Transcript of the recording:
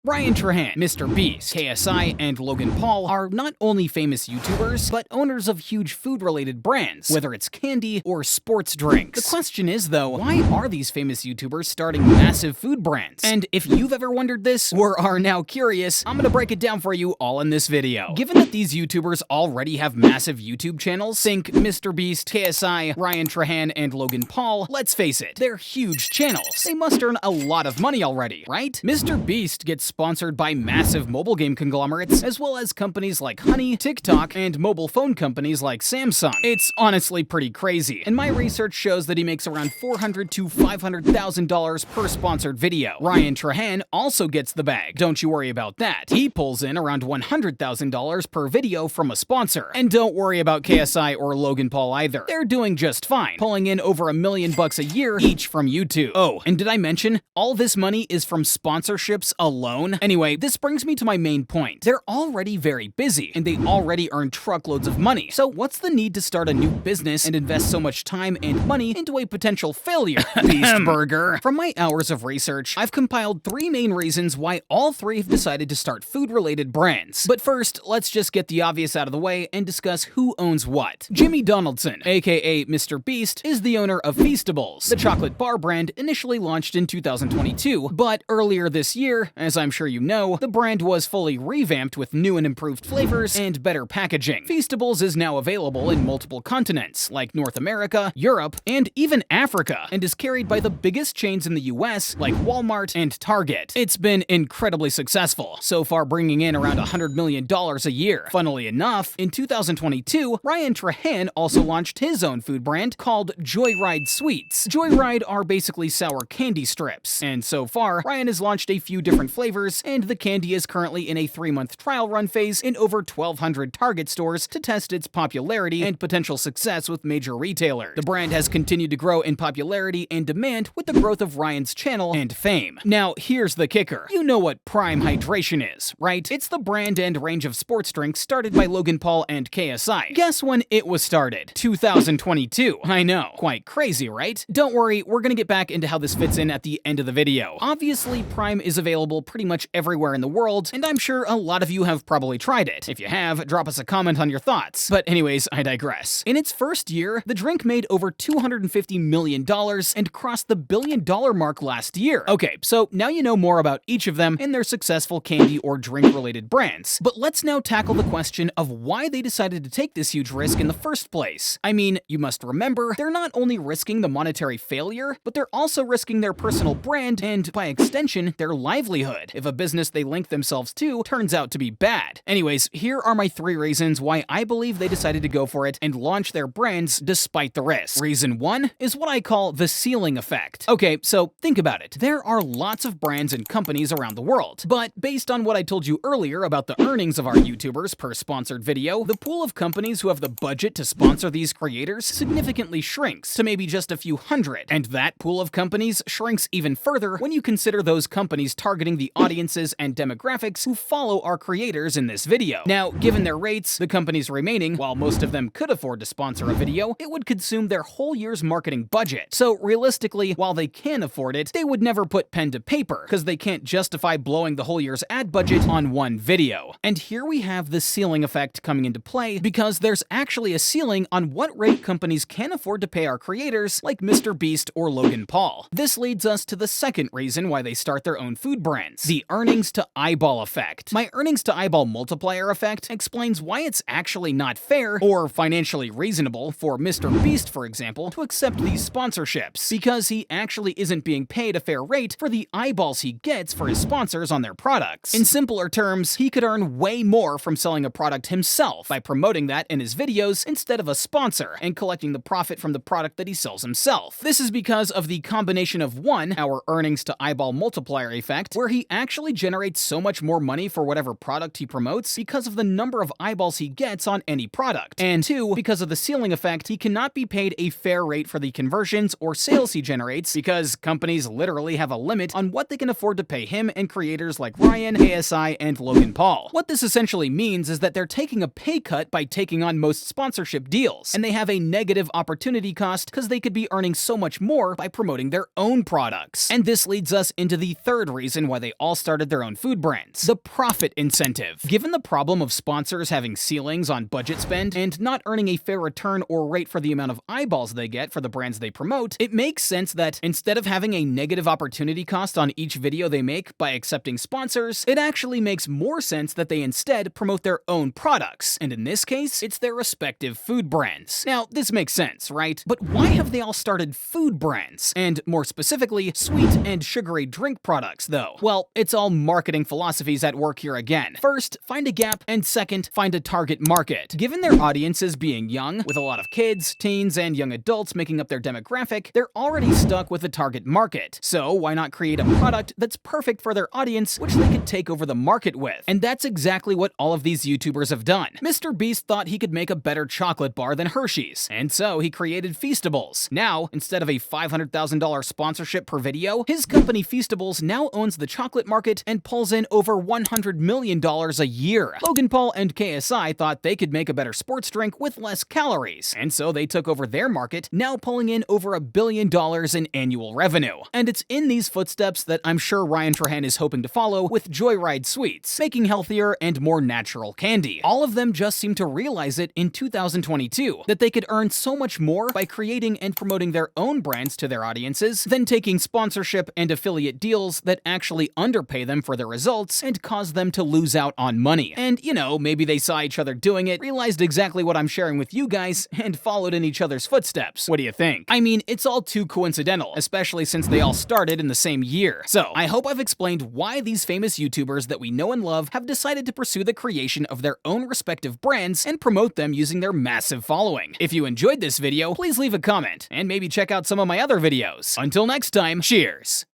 Ryan Trahan, MeBeast, KSI, and Logan Paul are not only famous YouTubers, but owners of huge food-related brands, whether it's candy or sports drinks. The question is, though, why are these famous YouTubers starting massive food brands? And if you've ever wondered this, or are now curious, I'm gonna break it down for you all in this video. Given that these YouTubers already have massive YouTube channels, think MeBeast, KSI, Ryan Trahan, and Logan Paul, let's face it, they're huge channels. They must earn a lot of money already, right? MeBeast gets sponsored by massive mobile game conglomerates, as well as companies like Honey, TikTok, and mobile phone companies like Samsung. It's honestly pretty crazy, and my research shows that he makes around $400,000 to $500,000 per sponsored video. Ryan Trahan also gets the bag, don't you worry about that. He pulls in around $100,000 per video from a sponsor. And don't worry about KSI or Logan Paul either. They're doing just fine, pulling in over $1 million a year each from YouTube. Oh, and did I mention, all this money is from sponsorships alone? Anyway, this brings me to my main point. They're already very busy, and they already earn truckloads of money. So what's the need to start a new business and invest so much time and money into a potential failure? Beast Burger. From my hours of research, I've compiled 3 main reasons why all 3 have decided to start food-related brands. But first, let's just get the obvious out of the way and discuss who owns what. Jimmy Donaldson, aka MeBeast, is the owner of Feastables, the chocolate bar brand initially launched in 2022, but earlier this year, as I'm sure you know, the brand was fully revamped with new and improved flavors and better packaging. Feastables is now available in multiple continents, like North America, Europe, and even Africa, and is carried by the biggest chains in the US, like Walmart and Target. It's been incredibly successful, so far bringing in around $100 million a year. Funnily enough, in 2022, Ryan Trahan also launched his own food brand called Joyride Sweets. Joyride are basically sour candy strips, and so far, Ryan has launched a few different flavors, and the candy is currently in a 3-month trial run phase in over 1,200 Target stores to test its popularity and potential success with major retailers. The brand has continued to grow in popularity and demand with the growth of Ryan's channel and fame. Now, here's the kicker. You know what Prime Hydration is, right? It's the brand and range of sports drinks started by Logan Paul and KSI. Guess when it was started? 2022. I know. Quite crazy, right? Don't worry, we're gonna get back into how this fits in at the end of the video. Obviously, Prime is available pretty much everywhere in the world, and I'm sure a lot of you have probably tried it. If you have, drop us a comment on your thoughts. But anyways, I digress. In its first year, the drink made over $250 million and crossed the $1 billion mark last year. Okay, so now you know more about each of them and their successful candy or drink-related brands. But let's now tackle the question of why they decided to take this huge risk in the first place. I mean, you must remember, they're not only risking the monetary failure, but they're also risking their personal brand and, by extension, their livelihood if a business they link themselves to turns out to be bad. Anyways, here are my 3 reasons why I believe they decided to go for it and launch their brands despite the risk. Reason 1 is what I call the ceiling effect. Okay, so think about it. There are lots of brands and companies around the world, but based on what I told you earlier about the earnings of our YouTubers per sponsored video, the pool of companies who have the budget to sponsor these creators significantly shrinks to maybe just a few hundred. And that pool of companies shrinks even further when you consider those companies targeting the audiences and demographics who follow our creators in this video. Now, given their rates, the companies remaining, while most of them could afford to sponsor a video, it would consume their whole year's marketing budget. So realistically, while they can afford it, they would never put pen to paper, because they can't justify blowing the whole year's ad budget on one video. And here we have the ceiling effect coming into play, because there's actually a ceiling on what rate companies can afford to pay our creators, like MeBeast or Logan Paul. This leads us to the second reason why they start their own food brands, the earnings to eyeball effect. My earnings to eyeball multiplier effect explains why it's actually not fair or financially reasonable for MeBeast, for example, to accept these sponsorships, because he actually isn't being paid a fair rate for the eyeballs he gets for his sponsors on their products. In simpler terms, he could earn way more from selling a product himself by promoting that in his videos instead of a sponsor and collecting the profit from the product that he sells himself. This is because of the combination of 1, our earnings to eyeball multiplier effect, where he actually generates so much more money for whatever product he promotes because of the number of eyeballs he gets on any product, and 2, because of the ceiling effect, he cannot be paid a fair rate for the conversions or sales he generates because companies literally have a limit on what they can afford to pay him and creators like Ryan, KSI, and Logan Paul. What this essentially means is that they're taking a pay cut by taking on most sponsorship deals, and they have a negative opportunity cost because they could be earning so much more by promoting their own products. And this leads us into the third reason why they all all started their own food brands. The profit incentive. Given the problem of sponsors having ceilings on budget spend and not earning a fair return or rate for the amount of eyeballs they get for the brands they promote, it makes sense that instead of having a negative opportunity cost on each video they make by accepting sponsors, it actually makes more sense that they instead promote their own products, and in this case, it's their respective food brands. Now, this makes sense, right? But why have they all started food brands? And more specifically, sweet and sugary drink products, though? Well, it's all marketing philosophies at work here again. First, find a gap, and second, find a target market. Given their audiences being young, with a lot of kids, teens, and young adults making up their demographic, they're already stuck with a target market. So why not create a product that's perfect for their audience, which they could take over the market with? And that's exactly what all of these YouTubers have done. MrBeast thought he could make a better chocolate bar than Hershey's, and so he created Feastables. Now, instead of a $500,000 sponsorship per video, his company Feastables now owns the chocolate market and pulls in over $100 million a year. Logan Paul and KSI thought they could make a better sports drink with less calories, and so they took over their market, now pulling in over $1 billion in annual revenue. And it's in these footsteps that I'm sure Ryan Trahan is hoping to follow with Joyride Sweets, making healthier and more natural candy. All of them just seem to realize it in 2022, that they could earn so much more by creating and promoting their own brands to their audiences than taking sponsorship and affiliate deals that actually underpay them for their results and cause them to lose out on money. And, you know, maybe they saw each other doing it, realized exactly what I'm sharing with you guys, and followed in each other's footsteps. What do you think? I mean, it's all too coincidental, especially since they all started in the same year. So, I hope I've explained why these famous YouTubers that we know and love have decided to pursue the creation of their own respective brands and promote them using their massive following. If you enjoyed this video, please leave a comment, and maybe check out some of my other videos. Until next time, cheers!